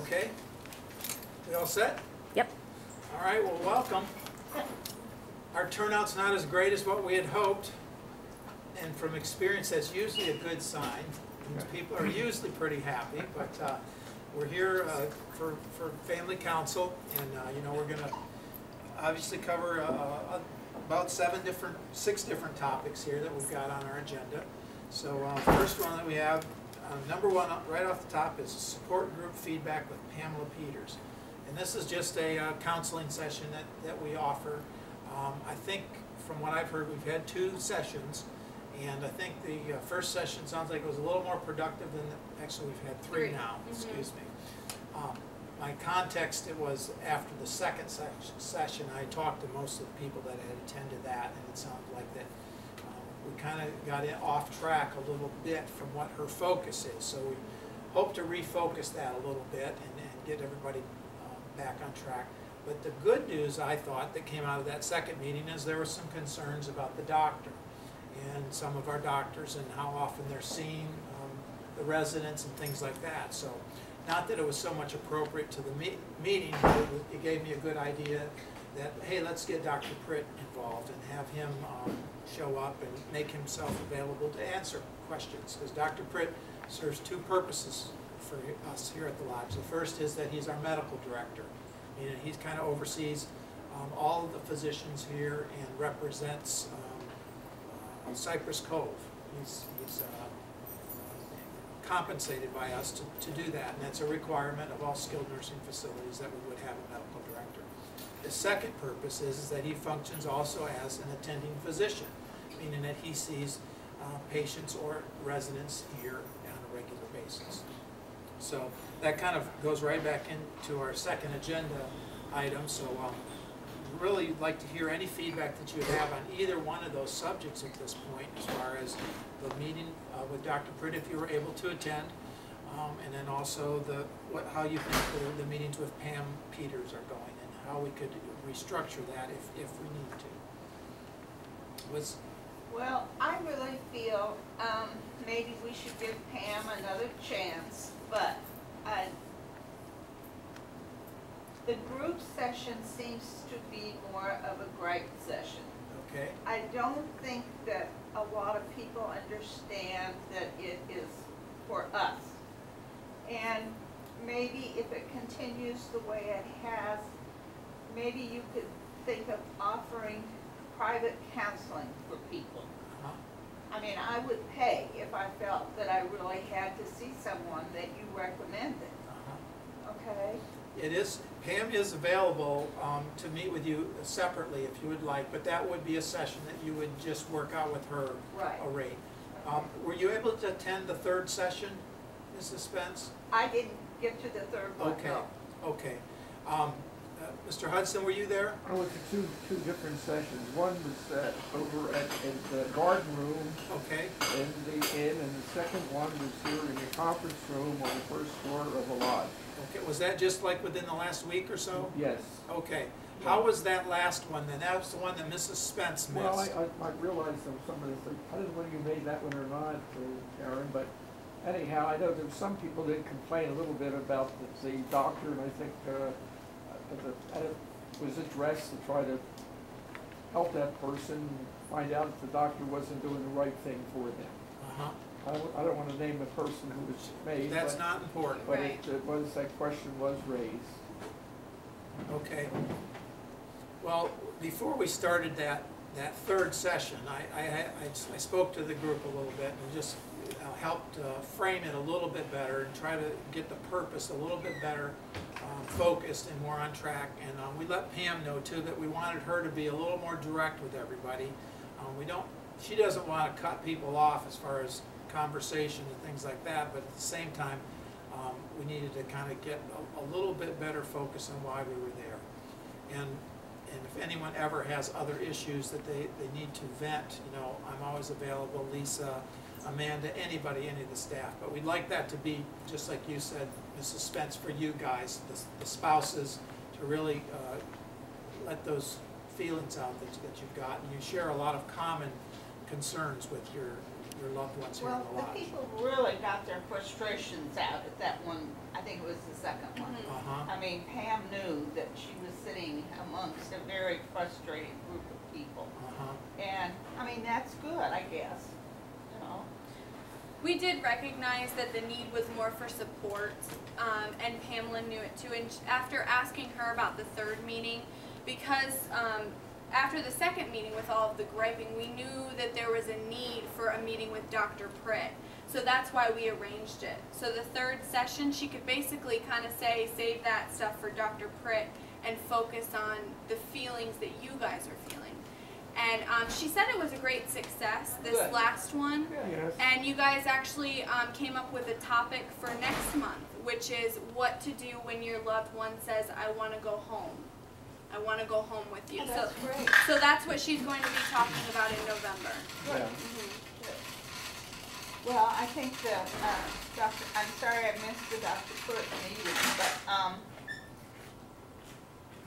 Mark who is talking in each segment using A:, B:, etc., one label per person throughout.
A: Okay. We all set?
B: Yep.
A: All right, well, welcome. Our turnout's not as great as what we had hoped, and from experience, that's usually a good sign. People are usually pretty happy, but we're here for family council, and you know, we're going to obviously cover about six different topics here that we've got on our agenda. So first one that we have, number one right off the top, is support group feedback with Pamela Peters. And this is just a counseling session that we offer. I think from what I've heard, we've had 2 sessions, and I think the first session sounds like it was a little more productive than actually we've had 3 now, excuse me. My context, it was after the second session, I talked to most of the people that had attended that, and it sounded like that we kind of got off track a little bit from what her focus is. So we hope to refocus that a little bit and get everybody back on track. But the good news, I thought, that came out of that second meeting is there were some concerns about the doctor and some of our doctors and how often they're seeing the residents and things like that. So not that it was so much appropriate to the meeting, but it gave me a good idea that, hey, let's get Dr. Pritt involved and have him show up and make himself available to answer questions. Because Dr. Pritt serves 2 purposes for us here at the Lodge. The first is that he's our medical director. He kind of oversees all of the physicians here and represents Cypress Cove. He's compensated by us to do that, and that's a requirement of all skilled nursing facilities that we would have a medical director. The second purpose is that he functions also as an attending physician, meaning that he sees patients or residents here on a regular basis. So that kind of goes right back into our second agenda item. So really like to hear any feedback that you have on either one of those subjects at this point, as far as the meeting with Dr. Pritt, if you were able to attend, and then also how you think the meetings with Pam Peters are going, and how we could restructure that if we need to.
C: Well, I really feel maybe we should give Pam another chance, but the group session seems to be more of a gripe session.
A: Okay.
C: I don't think that a lot of people understand that it is for us. And maybe if it continues the way it has, maybe you could think of offering private counseling for people. I mean, I would pay if I felt that I really had to see someone that you recommended. Okay?
A: It is, Pam is available to meet with you separately if you would like, but that would be a session that you would just work out with her a rate.
C: Okay.
A: Were you able to attend the 3rd session, Mrs. Spence?
C: I didn't get to the 3rd one.
A: Okay.
C: No.
A: Okay. Mr. Hudson, were you there?
D: I went to two different sessions. One was over at the garden room
A: Okay.
D: in the inn, and the second one was here in the conference room on the 1st floor of the lodge.
A: Okay. Was that just like within the last week or so?
D: Yes.
A: Okay. How was that last one then? That was the one that Mrs. Spence missed.
D: Well, I realized that some of this, I don't know whether you made that one or not, Karen, but anyhow, I know that some people did complain a little bit about the doctor, and I think it was addressed to try to help that person find out if the doctor wasn't doing the right thing for them. I don't want to name the person who was made.
A: That's not important.
D: But it was, that question was raised.
A: Okay. Well, before we started that 3rd session, I spoke to the group a little bit and just helped frame it a little bit better and try to get the purpose a little bit better focused and more on track. And we let Pam know too that we wanted her to be a little more direct with everybody. She doesn't want to cut people off as far as conversation and things like that, but at the same time, we needed to kind of get a little bit better focus on why we were there. And if anyone ever has other issues that they need to vent, I'm always available. Lisa, Amanda, anybody, any of the staff. But we'd like that to be, just like you said, Mrs. Spence, for you guys, the spouses, to really let those feelings out that you've got. And you share a lot of common concerns with your loved ones here in the lodge.
C: Well, the people really got their frustrations out at that one. I think think it was the second one.
A: Uh-huh.
C: I mean, Pam knew that she was sitting amongst a very frustrated group of people.
A: Uh-huh.
C: And, I mean, that's good, I guess, you know.
B: We did recognize that the need was more for support, and Pamela knew it too. And after asking her about the third meeting, because after the second meeting with all of the griping, we knew that there was a need for a meeting with Dr. Pritt. So that's why we arranged it. So the third session, she could basically kind of say, save that stuff for Dr. Pritt and focus on the feelings that you guys are feeling. And she said it was a great success, this
C: Good.
B: last one.
D: Yes.
B: And you guys actually came up with a topic for next month, which is what to do when your loved one says, I want to go home. I want to go home with you.
C: Oh, that's great.
B: So that's what she's going to be talking about in November.
D: Yeah.
C: Well, I think that, I'm sorry I missed the Dr. Pritt meeting, but,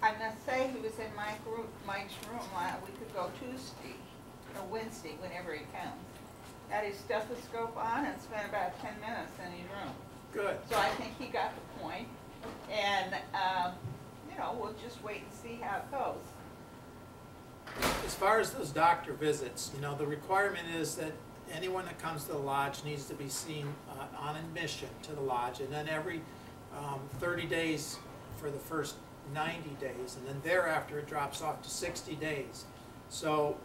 C: I must say he was in Mike's room, we could go Tuesday, or Wednesday, whenever he comes. Had his stethoscope on and spent about 10 minutes in his room.
A: Good.
C: So I think he got the point, and, you know, we'll just wait and see how it goes.
A: As far as those doctor visits, you know, the requirement is that anyone that comes to the lodge needs to be seen on admission to the lodge, and then every 30 days for the first 90 days, and then thereafter it drops off to 60 days. So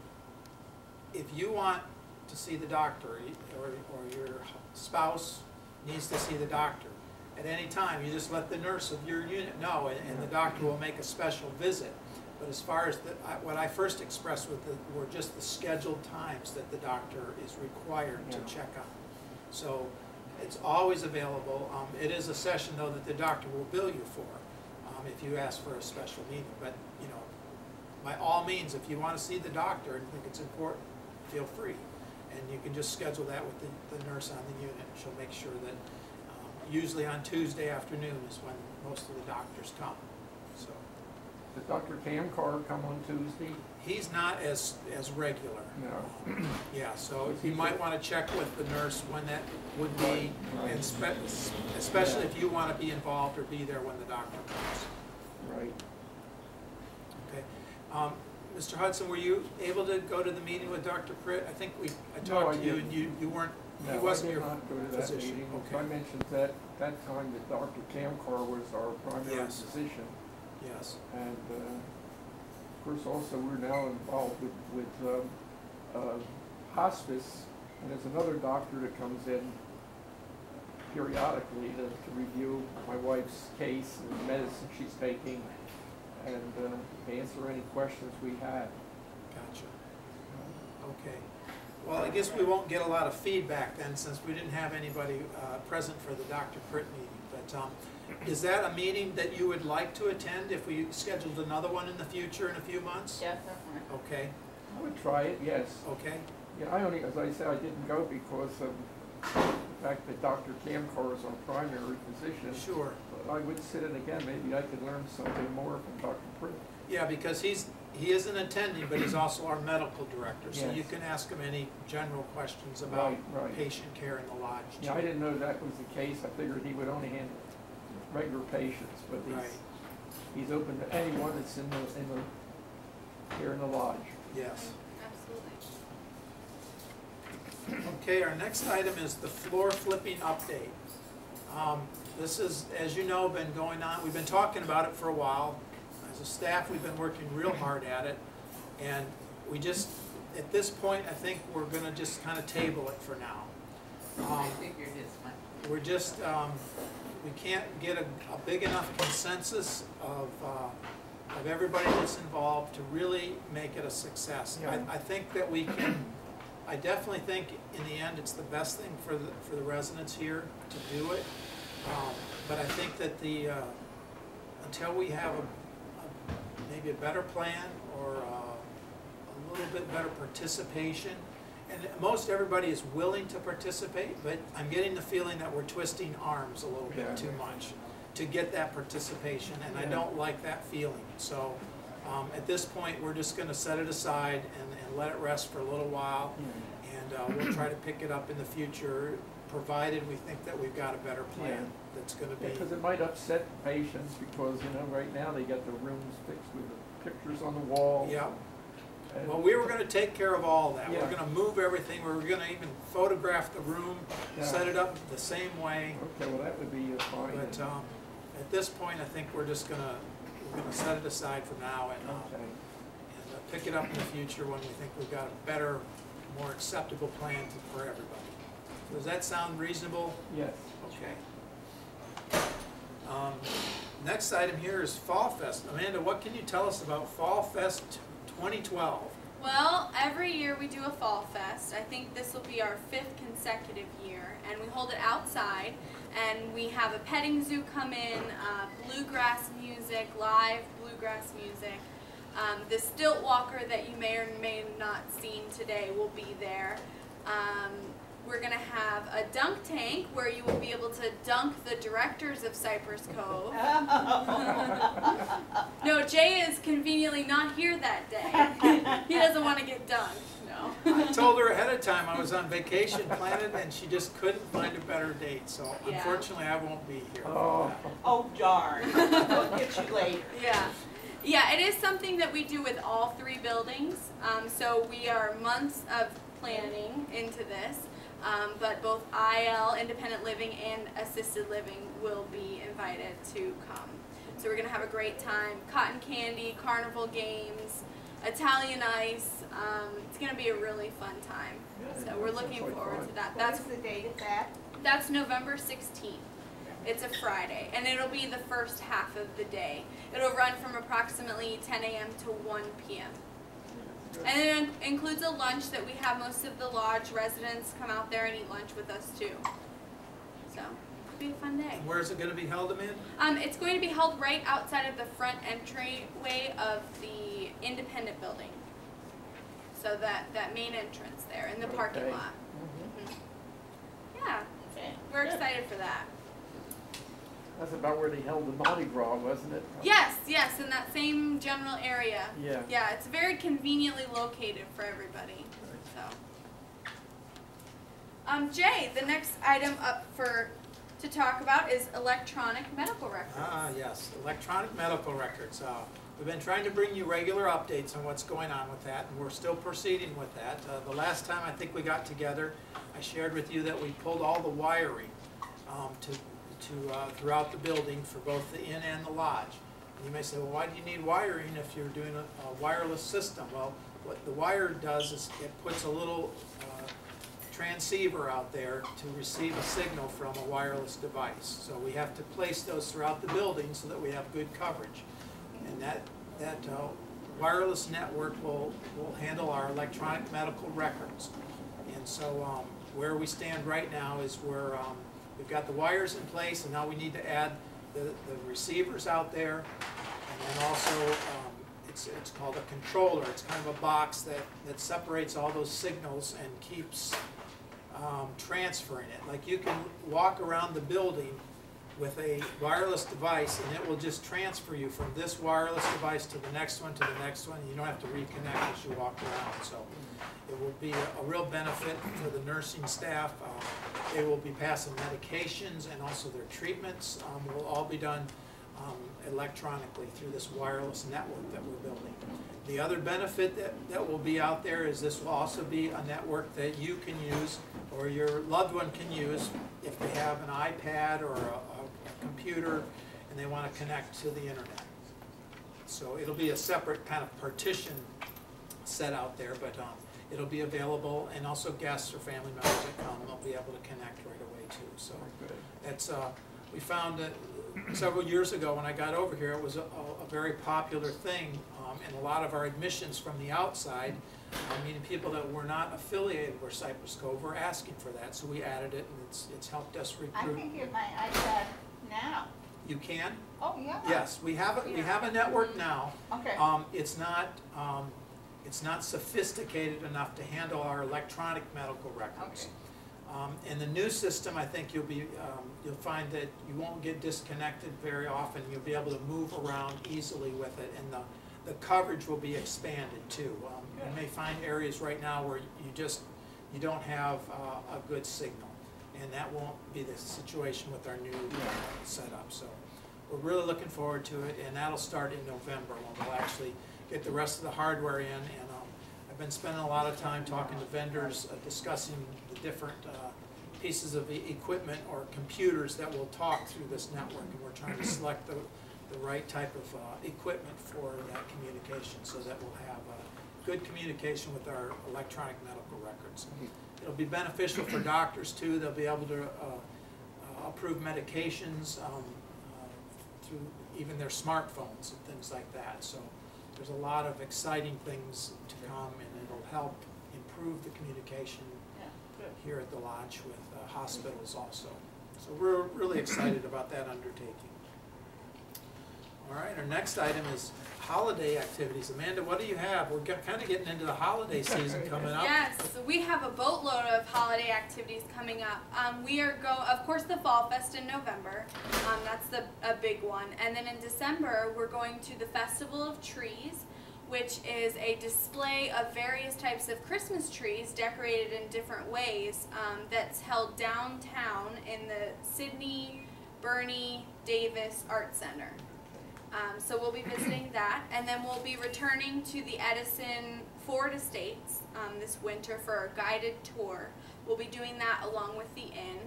A: if you want to see the doctor, or your spouse needs to see the doctor, at any time, you just let the nurse of your unit know, and the doctor will make a special visit. But as far as what I first expressed were just the scheduled times that the doctor is required to check on. So it's always available. It is a session, though, that the doctor will bill you for if you ask for a special meeting. But, you know, by all means, if you want to see the doctor and think it's important, feel free. And you can just schedule that with the nurse on the unit. She'll make sure that usually on Tuesday afternoon is when most of the doctors come. So.
D: Does Dr. Camcar come on Tuesday?
A: He's not as regular.
D: No.
A: Yeah, so you might want to check with the nurse when that would be,
D: Right.
A: and especially if you want to be involved or be there when the doctor comes.
D: Right.
A: Okay. Mr. Hudson, were you able to go to the meeting with Dr. Pritt? I think I
D: No,
A: talked
D: I
A: to you
D: didn't.
A: and you weren't, he
D: No,
A: wasn't
D: I did
A: your
D: not go to that
A: physician.
D: meeting.
A: Okay.
D: I mentioned that time that Dr. Camcar was our primary
A: Yes.
D: physician.
A: Yes.
D: And, of course, also we're now involved with hospice, and there's another doctor that comes in periodically to review my wife's case and the medicine she's taking, and to answer any questions we have.
A: Gotcha. Okay. Well, I guess we won't get a lot of feedback then, since we didn't have anybody present for the Dr. Pritt meeting. But is that a meeting that you would like to attend if we scheduled another one in the future in a few months?
C: Yeah, definitely.
A: Okay.
D: I would try it, yes.
A: Okay.
D: Yeah, I only, as I said, I didn't go because of the fact that Dr. Camcar is our primary physician.
A: Sure.
D: But I would sit in again, maybe I could learn something more from Dr. Pritt.
A: Yeah, because he isn't attending, but he's also our medical director, so
D: Yes.
A: you can ask him any general questions about
D: Right.
A: patient care in the lodge.
D: Yeah, I didn't know that was the case. I figured he would only handle regular patients, but
A: Right.
D: he's open to anyone that's here in the lodge.
A: Yes.
B: Absolutely.
A: Okay, our next item is the floor flipping update. This is, as you know, been going on, we've been talking about it for a while. As a staff, we've been working real hard at it, and we just, at this point, I think we're gonna just kind of table it for now.
C: I figured as much.
A: We're just, we can't get a big enough consensus of everybody that's involved to really make it a success.
D: Yeah.
A: I think that we can, I definitely think in the end it's the best thing for the residents here to do it. But I think that until we have maybe a better plan or a little bit better participation, and most everybody is willing to participate, but I'm getting the feeling that we're twisting arms a little bit
D: Yeah.
A: too much to get that participation, and I
D: Yeah.
A: don't like that feeling. So at this point, we're just going to set it aside and let it rest for a little while. And and we'll try to pick it up in the future, provided we think that we've got a better plan that's gonna be.
D: Because it might upset patients because, you know, right now they got the rooms fixed with the pictures on the wall.
A: Yeah,
D: and-
A: well, we were gonna take care of all that.
D: Yeah.
A: We're gonna move everything, we were gonna even photograph the room,
D: Yeah.
A: set it up the same way.
D: Okay, well, that would be fine.
A: But at this point, I think we're gonna set it aside for now and
D: Okay.
A: pick it up in the future when we think we've got a better, more acceptable plan for everybody. Does that sound reasonable?
D: Yes.
A: Okay. Next item here is Fall Fest. Amanda, what can you tell us about Fall Fest 2012?
B: Well, every year we do a Fall Fest. I think this will be our 5th consecutive year, and we hold it outside, and we have a petting zoo come in, bluegrass music, live bluegrass music. The stilt walker that you may or may not seen today will be there. We're going to have a dunk tank where you will be able to dunk the directors of Cypress Cove. No, Jay is conveniently not here that day. He doesn't want to get dunked. No.
A: I told her ahead of time I was on vacation planning and she just couldn't find a better date, so
B: Yeah.
A: unfortunately I won't be here.
D: Oh.
C: Oh darn, we'll get you later.
B: Yeah. Yeah, it is something that we do with all 3 buildings. So we are months of planning into this. But both IL, independent living, and assisted living will be invited to come. So we're going to have a great time. Cotton candy, carnival games, Italian ice. It's going to be a really fun time. So we're looking forward to that.
C: What's the date of that?
B: That's November 16th. It's a Friday, and it'll be the first half of the day. It'll run from approximately 10 a.m. to 1 p.m. And it includes a lunch that we have most of the lodge residents come out there and eat lunch with us too. So it'll be a fun day.
A: Where is it going to be held, Amanda?
B: It's going to be held right outside of the front entryway of the independent building. So that main entrance there in the parking
D: Okay.
B: lot.
D: Mhm.
B: Yeah, we're excited for that.
D: That's about where they held the Mardi Gras, wasn't it?
B: Yes, in that same general area.
D: Yeah.
B: Yeah, it's very conveniently located for everybody. So, Jay, the next item up to talk about is electronic medical records.
A: Ah, yes, electronic medical records. We've been trying to bring you regular updates on what's going on with that, and we're still proceeding with that. The last time I think we got together, I shared with you that we pulled all the wiring throughout the building for both the inn and the lodge. And you may say, well, why do you need wiring if you're doing a wireless system? Well, what the wire does is it puts a little transceiver out there to receive a signal from a wireless device. So we have to place those throughout the building so that we have good coverage. And that wireless network will handle our electronic medical records. And so where we stand right now is we've got the wires in place, and now we need to add the receivers out there, and then also it's called a controller. It's kind of a box that separates all those signals and keeps transferring it. Like you can walk around the building with a wireless device, and it will just transfer you from this wireless device to the next one, to the next one. You don't have to reconnect as you walk around. So it will be a real benefit for the nursing staff. They will be passing medications, and also their treatments will all be done electronically through this wireless network that we're building. The other benefit that will be out there is this will also be a network that you can use, or your loved one can use, if they have an iPad or a computer and they want to connect to the internet. So it'll be a separate kind of partition set out there, but it'll be available, and also guests or family members that come will be able to connect right away too. So that's we found that several years ago when I got over here, it was a very popular thing, and a lot of our admissions from the outside, meaning people that were not affiliated with Cypress Cove, were asking for that. So we added it, and it's helped us
C: I
A: recruit.
C: can get my iPad now.
A: You can?
C: Oh, yeah.
A: Yes, we have a network now.
C: Okay.
A: It's not sophisticated enough to handle our electronic medical records.
C: Okay.
A: And the new system, I think you'll find that you won't get disconnected very often. You'll be able to move around easily with it, and the coverage will be expanded too. You may find areas right now where you just you don't have a good signal. And that won't be the situation with our new setup. So we're really looking forward to it, and that'll start in November when we'll actually get the rest of the hardware in. And I've been spending a lot of time talking to vendors, discussing the different pieces of equipment or computers that will talk through this network, and we're trying to select the right type of equipment for that communication so that we'll have good communication with our electronic medical records. It'll be beneficial for doctors too. They'll be able to approve medications through even their smartphones and things like that. So there's a lot of exciting things to come, and it'll help improve the communication here at the lodge with hospitals also. So we're really excited about that undertaking. All right, our next item is holiday activities. Amanda, what do you have? We're kind of getting into the holiday season coming up.
B: Yes, so we have a boatload of holiday activities coming up. Of course, the Fall Fest in November. That's a big one. And then in December, we're going to the Festival of Trees, which is a display of various types of Christmas trees decorated in different ways that's held downtown in the Sidney Bernie Davis Art Center. So we'll be visiting that, and then we'll be returning to the Edison Ford Estates this winter for a guided tour. We'll be doing that along with the inn.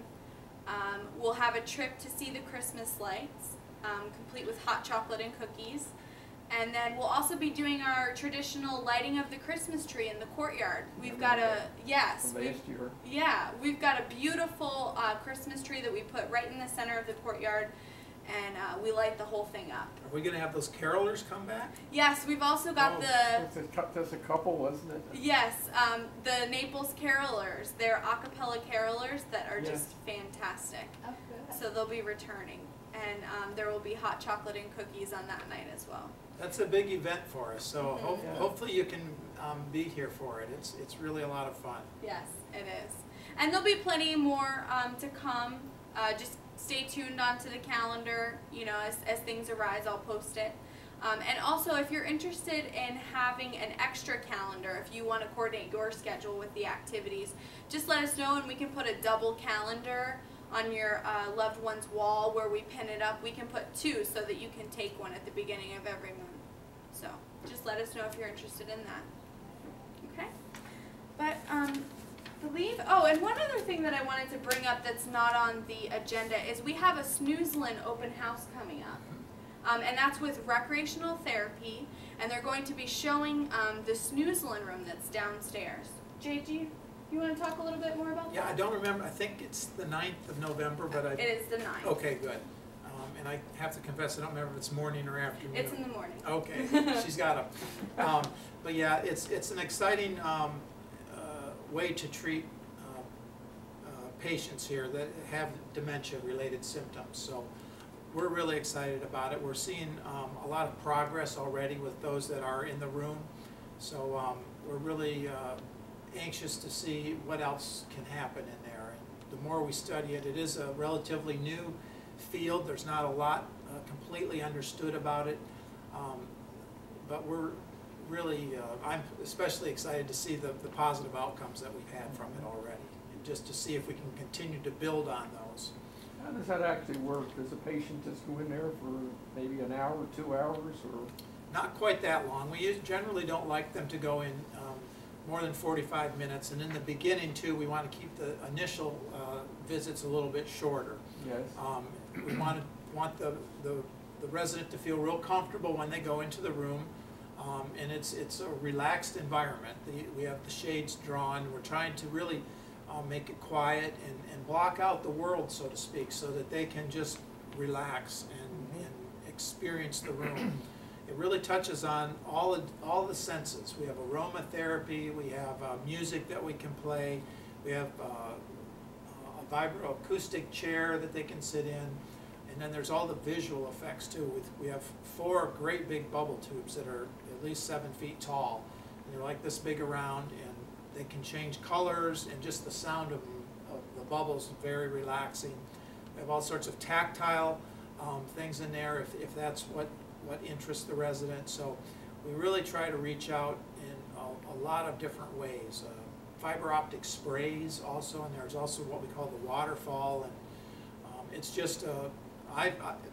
B: We'll have a trip to see the Christmas lights, complete with hot chocolate and cookies. And then we'll also be doing our traditional lighting of the Christmas tree in the courtyard. We've got we've got a beautiful Christmas tree that we put right in the center of the courtyard, and we light the whole thing up.
A: Are we going to have those carolers come back?
B: Yes, we've also got
D: There's a couple, wasn't it?
B: Yes, the Naples Carolers. They're a cappella carolers that are just fantastic.
C: Oh, good.
B: So they'll be returning, and there will be hot chocolate and cookies on that night as well.
A: That's a big event for us, so hopefully you can be here for it. It's really a lot of fun.
B: Yes, it is. And there'll be plenty more to come. Just stay tuned onto the calendar. You know, as things arise, I'll post it. And also, if you're interested in having an extra calendar, if you want to coordinate your schedule with the activities, just let us know, and we can put a double calendar on your loved one's wall where we pin it up. We can put two so that you can take one at the beginning of every month. So just let us know if you're interested in that. Okay? But and one other thing that I wanted to bring up that's not on the agenda is we have a Snoozlin open house coming up. And that's with recreational therapy, and they're going to be showing the Snoozlin room that's downstairs. Jay, you want to talk a little bit more about that?
A: Yeah, I don't remember. I think it's the 9th of November, but
B: It is the 9th.
A: Okay, good. And I have to confess, I don't remember if it's morning or afternoon.
B: It's in the morning.
A: Okay, she's got them. But yeah, it's an exciting way to treat patients here that have dementia-related symptoms. So we're really excited about it. We're seeing a lot of progress already with those that are in the room. So we're really anxious to see what else can happen in there. And the more we study it, it is a relatively new field. There's not a lot completely understood about it, but we're really, I'm especially excited to see the positive outcomes that we've had from it already, and just to see if we can continue to build on those.
D: How does that actually work? Does a patient just go in there for maybe an hour, 2 hours, or?
A: Not quite that long. We generally don't like them to go in more than 45 minutes, and in the beginning too, we want to keep the initial visits a little bit shorter.
D: Yes.
A: We want the resident to feel real comfortable when they go into the room, and it's a relaxed environment. We have the shades drawn. We're trying to really make it quiet and block out the world, so to speak, so that they can just relax and experience the room. It really touches on all the senses. We have aromatherapy, we have music that we can play, we have a vibroacoustic chair that they can sit in, and then there's all the visual effects too. We have 4 great big bubble tubes that are at least 7 feet tall, and they're like this big around, and they can change colors, and just the sound of the bubbles is very relaxing. We have all sorts of tactile things in there if that's what interests the resident. So we really try to reach out in a lot of different ways. fiber optic sprays also, and there's also what we call the waterfall, and it's just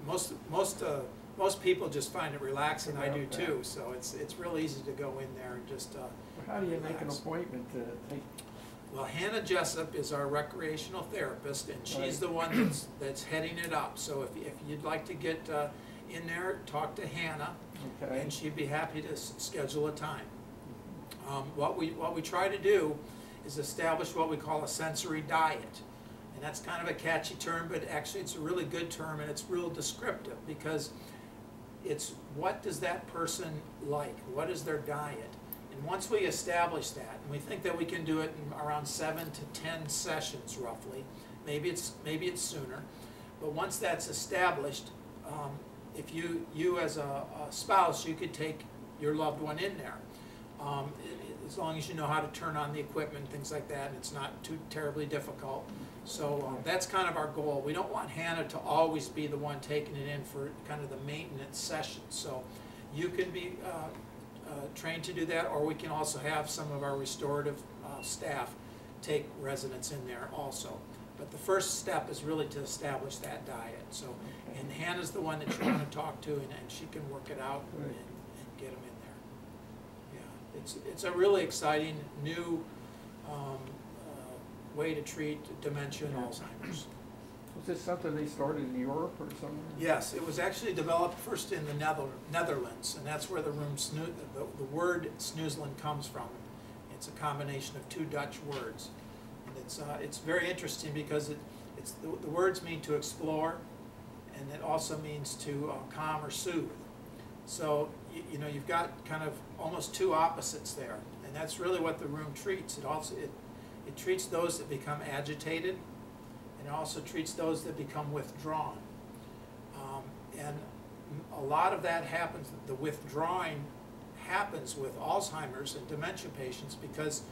A: most people just find it relaxing. I do too. So it's real easy to go in there and just.
D: How do you make an
A: relax.
D: appointment to take?
A: Well, Hannah Jessup is our recreational therapist, and she's
D: Right.
A: the one that's heading it up. So if you'd like to get in there, talk to Hannah,
D: Okay.
A: and she'd be happy to schedule a time. What we try to do is establish what we call a sensory diet. And that's kind of a catchy term, but actually it's a really good term, and it's real descriptive, because it's what does that person like? What is their diet? And once we establish that, and we think that we can do it in around 7 to 10 sessions roughly, maybe it's sooner, but once that's established, if you as a spouse, you could take your loved one in there. As long as you know how to turn on the equipment, things like that, and it's not too terribly difficult. So that's kind of our goal. We don't want Hannah to always be the one taking it in for kind of the maintenance session. So you can be trained to do that, or we can also have some of our restorative staff take residents in there also. But the first step is really to establish that diet. So, and Hannah's the one that you want to talk to, and she can work it out and get them in there. Yeah, it's a really exciting new way to treat dementia and Alzheimer's.
D: Was this something they started in Europe or somewhere?
A: Yes, it was actually developed first in the Netherlands, and that's where the word snoezelen comes from. It's a combination of two Dutch words. And it's very interesting because the words mean to explore, and it also means to calm or soothe. So you know, you've got kind of almost two opposites there, and that's really what the room treats. It treats those that become agitated, and it also treats those that become withdrawn. And a lot of that happens, the withdrawing happens with Alzheimer's and dementia patients because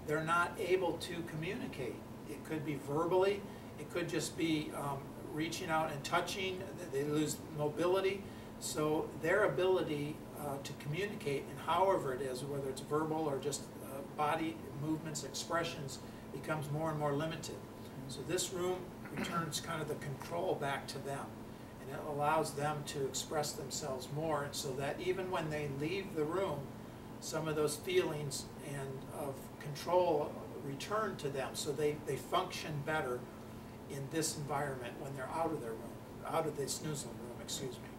A: they're not able to communicate. It could be verbally, it could just be reaching out and touching, they lose mobility. So their ability to communicate, and however it is, whether it's verbal or just body movements, expressions, becomes more and more limited. So this room returns kind of the control back to them, and it allows them to express themselves more, and so that even when they leave the room, some of those feelings and of control return to them, so they function better in this environment when they're out of their room, out of the snoozelen room, excuse me.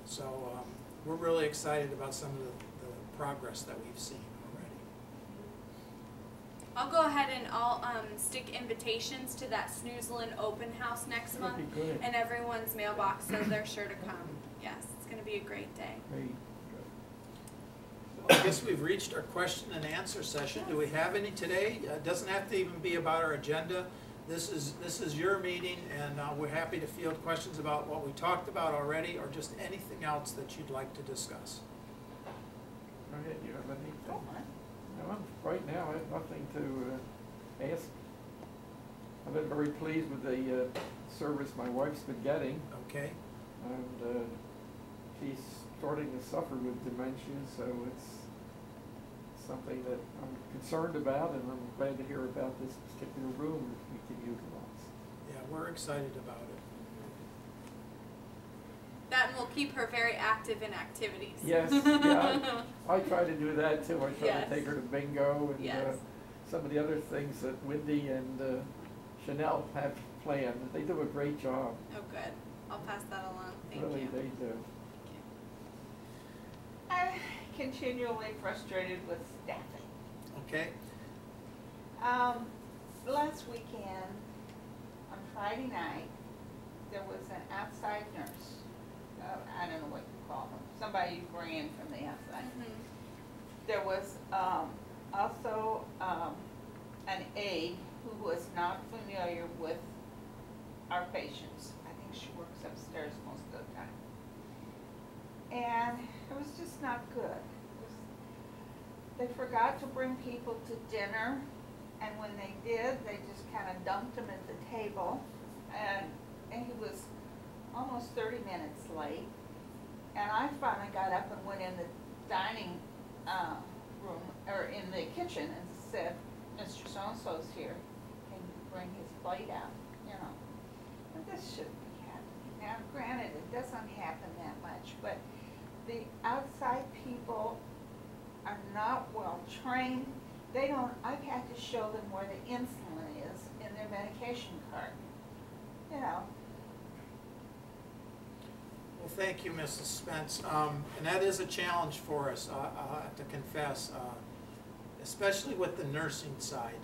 A: So we're really excited about some of the progress that we've seen already.
B: I'll go ahead and I'll stick invitations to that Snoozelen open house next
D: That'd
B: month
D: be good.
B: in everyone's mailbox, so they're sure to come. Yes, it's going to be a great day.
D: Great.
A: I guess we've reached our question and answer session. Do we have any today? It doesn't have to even be about our agenda. This is your meeting, and we're happy to field questions about what we talked about already, or just anything else that you'd like to discuss.
D: Go ahead, you have anything?
C: Go on.
D: No, right now I have nothing to ask. I've been very pleased with the service my wife's been getting,
A: Okay?
D: and she's starting to suffer with dementia, so it's something that I'm concerned about, and I'm glad to hear about this particular room that we can utilize.
A: Yeah, we're excited about it.
B: That will keep her very active in activities.
D: Yes, yeah, I try to do that too. I try
B: Yes.
D: to take her to bingo and
B: Yes.
D: some of the other things that Wendy and Chanel have planned. They do a great job.
B: Oh, good. I'll pass that along. Thank
D: Really,
B: you.
D: they do.
C: I'm continually frustrated with staffing.
A: Okay?
C: Last weekend, on Friday night, there was an outside nurse. I don't know what you call them, somebody you bring in from the outside.
B: Mhm.
C: There was also an aide who was not familiar with our patients. I think she works upstairs most of the time. And it was just not good. They forgot to bring people to dinner, and when they did, they just kind of dumped them at the table, and he was almost 30 minutes late. And I finally got up and went in the dining room, or in the kitchen, and said, Mr. So-and-so's here, can you bring his plate out, you know? And this shouldn't be happening. Now, granted, it doesn't happen that much, but the outside people are not well trained. They don't, I've had to show them where the insulin is in their medication cart, you know?
A: Well, thank you, Mrs. Spence. And that is a challenge for us, I'll have to confess, especially with the nursing side.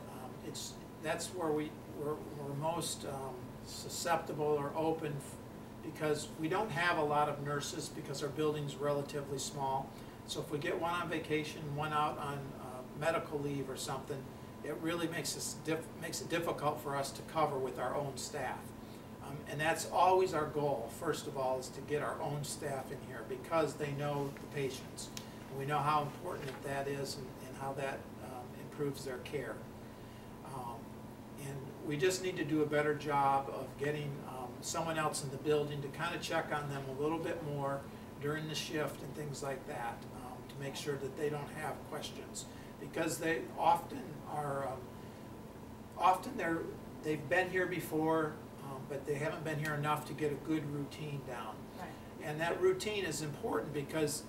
A: That's where we're most susceptible or open because we don't have a lot of nurses because our building's relatively small. So if we get one on vacation, one out on medical leave or something, it really makes it difficult for us to cover with our own staff. And that's always our goal, first of all, is to get our own staff in here because they know the patients. And we know how important that is and how that improves their care. And we just need to do a better job of getting someone else in the building to kind of check on them a little bit more during the shift and things like that to make sure that they don't have questions. Because they often are, they've been here before, but they haven't been here enough to get a good routine down.
C: Right.
A: And that routine is important because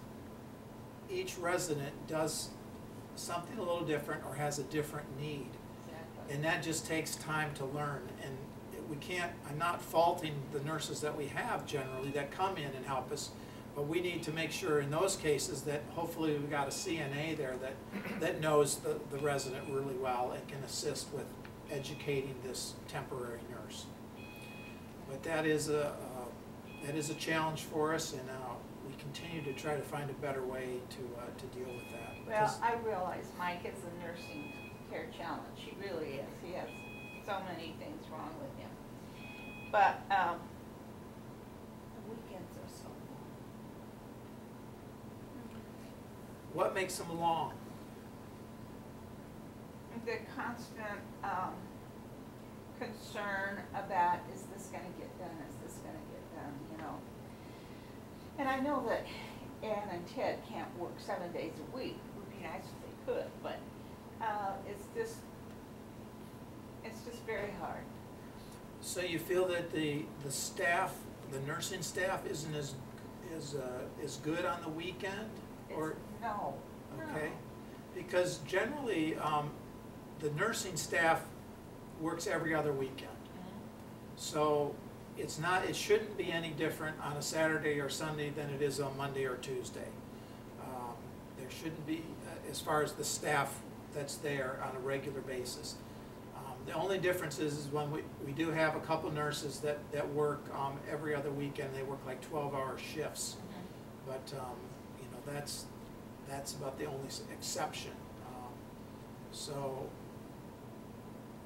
A: each resident does something a little different or has a different need.
C: Exactly.
A: And that just takes time to learn. And we can't, I'm not faulting the nurses that we have generally that come in and help us, but we need to make sure in those cases that hopefully we've got a CNA there that knows the resident really well and can assist with educating this temporary nurse. But that is a challenge for us, and we continue to try to find a better way to deal with that.
C: Well, I realize Mike is a nursing care challenge. He really is. He has so many things wrong with him. But the weekends are so long.
A: What makes them long?
C: The constant concern about, is this gonna get done, is this gonna get done, you know? And I know that Ann and Ted can't work 7 days a week. It would be nice if they could, but it's just very hard.
A: So you feel that the staff, the nursing staff, isn't as good on the weekend, or
C: No.
A: okay? Because generally, the nursing staff works every other weekend. So it's not, it shouldn't be any different on a Saturday or Sunday than it is on Monday or Tuesday. There shouldn't be, as far as the staff that's there on a regular basis. The only difference is when we do have a couple nurses that work every other weekend. They work like 12-hour shifts. But you know, that's about the only exception. So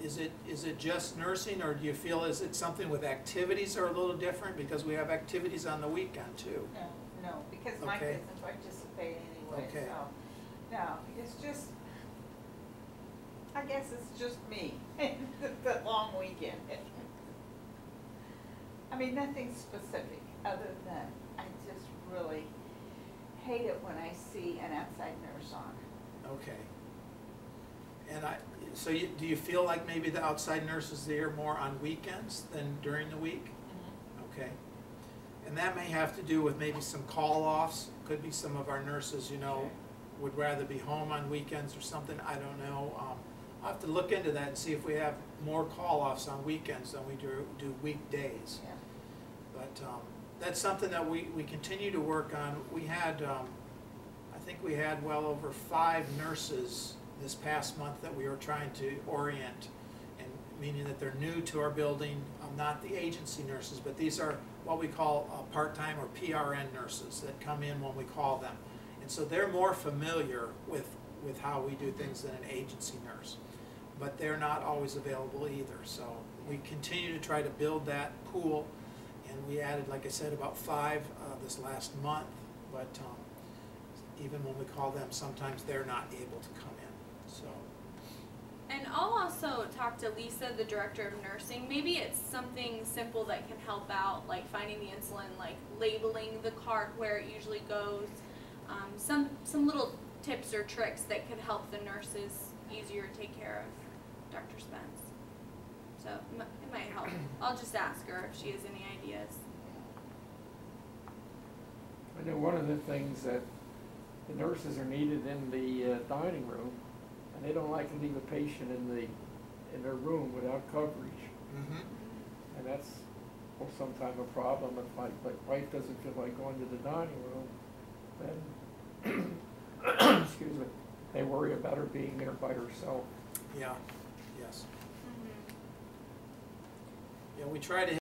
A: is it just nursing, or do you feel is it something with activities are a little different because we have activities on the weekend too?
C: No, because Mike
A: Okay.
C: doesn't participate anyway,
A: Okay.
C: so, no, it's just, I guess it's just me, the long weekend. I mean, nothing specific, other than I just really hate it when I see an outside nurse on.
A: Okay. And so do you feel like maybe the outside nurse is there more on weekends than during the week? Okay. And that may have to do with maybe some call-offs. Could be some of our nurses, you know, would rather be home on weekends or something. I don't know. I'll have to look into that and see if we have more call-offs on weekends than we do weekdays.
C: Yeah.
A: But that's something that we continue to work on. We had, I think we had well over 5 nurses this past month that we were trying to orient, and meaning that they're new to our building, not the agency nurses, but these are what we call part-time or PRN nurses that come in when we call them. And so they're more familiar with how we do things than an agency nurse. But they're not always available either. So we continue to try to build that pool, and we added, like I said, about 5 this last month. But even when we call them, sometimes they're not able to come in. So.
B: And I'll also talk to Lisa, the director of nursing. Maybe it's something simple that can help out, like finding the insulin, like labeling the cart where it usually goes. Some little tips or tricks that could help the nurses easier to take care of. Dr. Spence. So it might help. I'll just ask her if she has any ideas.
D: I know one of the things that the nurses are needed in the dining room, and they don't like to leave a patient in their room without coverage.
A: Mm-hmm.
D: And that's sometimes a problem. If my wife doesn't feel like going to the dining room, then, excuse me, they worry about her being there by herself.
A: Yeah, yes.
B: Mm-hmm.
A: Yeah, we try to